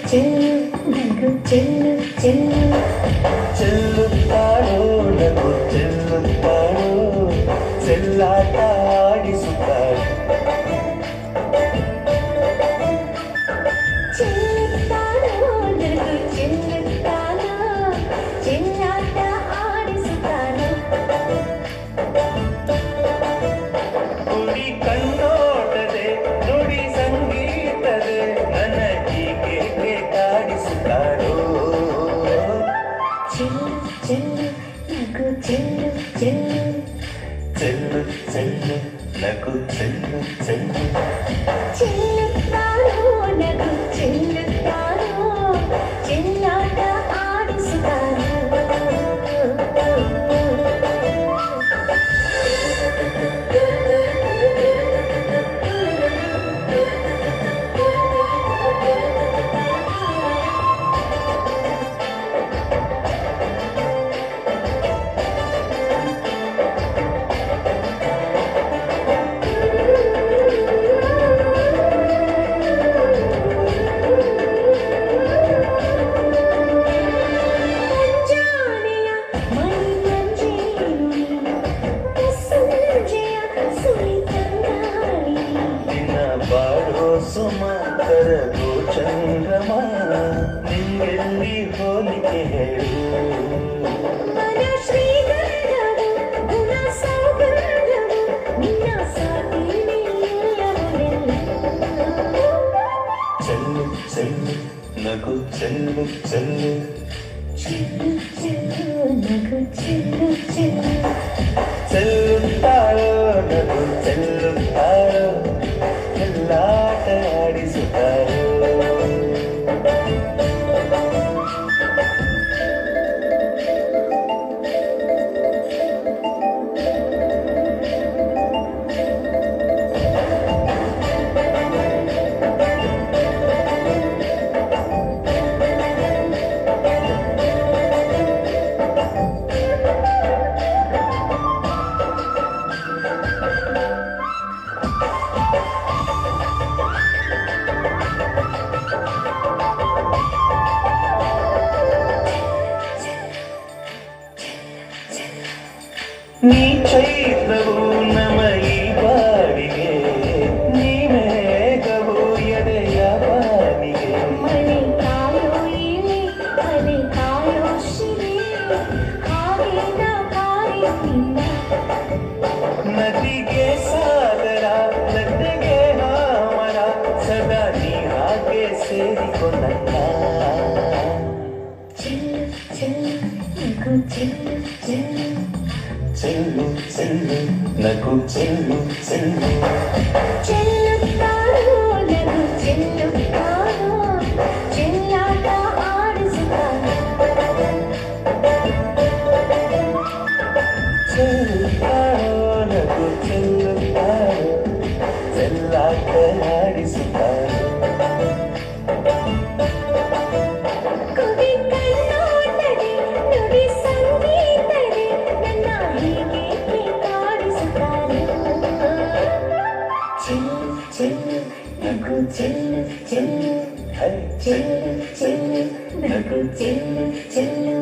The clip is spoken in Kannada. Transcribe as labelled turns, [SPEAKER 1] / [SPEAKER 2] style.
[SPEAKER 1] ಚೆಲ್ಲು ನಗು ಚೆಲ್ಲು ಚೆಲ್ಲು
[SPEAKER 2] ಚೆಲ್ಲುತ್ತಾಳೋ ನಗು ಚೆಲ್ಲುತ್ತಾಳೋ ಚೆಲ್ಲಾಟ ಆಡಿಸುತ್ತಾಳೆ
[SPEAKER 1] ಚೆಲ್ಲುತ್ತಾಳೋ ನಗು ಚೆಲ್ಲುತ್ತಾಳೋ ಚೆಲ್ಲಾಟ ಆಡಿಸುತ್ತಾಳೋ
[SPEAKER 2] ಕುಡಿ ಕಣ್ಣೋಟದೆ ನುಡಿ ಸಂಗೀತದೆ ನನ್ನ ಹೀಗೆ ಕಾಡಿಸುತ್ತಾಳೋ
[SPEAKER 1] ಚೆಲ್ಲು ಚೆಲ್ಲು ನಗು ಚೆಲ್ಲು ಚೆಲ್ಲು
[SPEAKER 2] ಚೆಲ್ಲು ಚೆಲ್ಲು ನಗು ಚೆಲ್ಲು ಚೆಲ್ಲು
[SPEAKER 1] ಚೆಲ್ಲುತ್ತಾಳೋ ನಗು ಚೆಲ್ಲುತ್ತಾಳೋ ಚೆಲ್ಲಾಟ ಆಡಿಸುತ್ತಾಳೋ
[SPEAKER 2] ಸುಮಕರ ಗೋಚಂದ್ರಮ ನಿಂಗೆಲ್ಲಿ ಹೋಲಿಕೆ ಹೇಳು
[SPEAKER 1] ಮನ ಶ್ರೀಗಂಧವು ಗುಣ ಸೌಗಂಧವು ನಿನ್ನ ಸಾಟಿಯಲ್ಲಿ
[SPEAKER 2] ಚೆಲ್ಲು ಚೆಲ್ಲು ನಗು ಚೆಲ್ಲು ಚೆಲ್ಲು
[SPEAKER 1] ಚೆಲ್ಲು ಚೆಲ್ಲು ನಗು ಚೆಲ್ಲು ಚೆಲ್ಲು
[SPEAKER 2] ಚೆಲ್ಲುತ್ತಾಳೋ ನಗು ಚೆಲ್ಲುತ್ತಾಳೋ ಎಲ್ಲಾಟ ಆಡಿಸುತ್ತಾಳೋ ನೀ ಚೈತ್ರವು ನಮ ಈ ಬಾಡಿಗೆ ನೀ ಮೇಘವು ಎದೆಯ ಬಾನಿಗೆ
[SPEAKER 1] ಮನೆ ಕಾಯೋ ಇಲಿ ಮನೆ ಕಾಯೋ ಶಿಲೆ ಹಾಗೆ ನಾ ಕಾಯುತ್ತಿಲ್ಲ
[SPEAKER 2] ನದಿಗೆ ಸಾಗರ ನದಿಗೆ ಹಾಮರ ಸದಾ ನೀ ಹಾಗೆ ಸೇರಿಕೊಂಡಲ್ಲ
[SPEAKER 1] ಚೆಲ್ಲು ಚೆಲ್ಲು ನಗು ಚೆಲ್ಲು ಚೆಲ್ಲು
[SPEAKER 2] ಚೆಲ್ಲು ಚೆಲ್ಲು ನಗು ಚೆಲ್ಲು ಚೆಲ್ಲು
[SPEAKER 1] ಚೆಲ್ಲುತ್ತಾಳೋ ನಗು ಚೆಲ್ಲುತ್ತಾಳೋ ಚೆಲ್ಲಾಟ ಆಡಿಸುತ್ತಾಳೋ
[SPEAKER 2] ಚೆಲ್ಲುತ್ತಾಳೋ ನಗು ಚೆಲ್ಲುತ್ತಾಳೋ ಚೆಲ್ಲಾಟ ಆಡಿಸುತ್ತಾಳೋ
[SPEAKER 1] ಕುಡಿ ಕಣ್ಣೋಟದೆ ನುಡಿ ಸಂಗೀತದೆ ನನ್ನ ಹೀಗೆ ಕಾಡಿಸುತ್ತಾಳೋ ಚೆಲ್ಲು ಚೆಲ್ಲು ನಗು ಚೆಲ್ಲು ಚೆಲ್ಲು ಚೆಲ್ಲು ಚೆಲ್ಲು ನಗು ಚೆಲ್ಲು ಚೆಲ್ಲು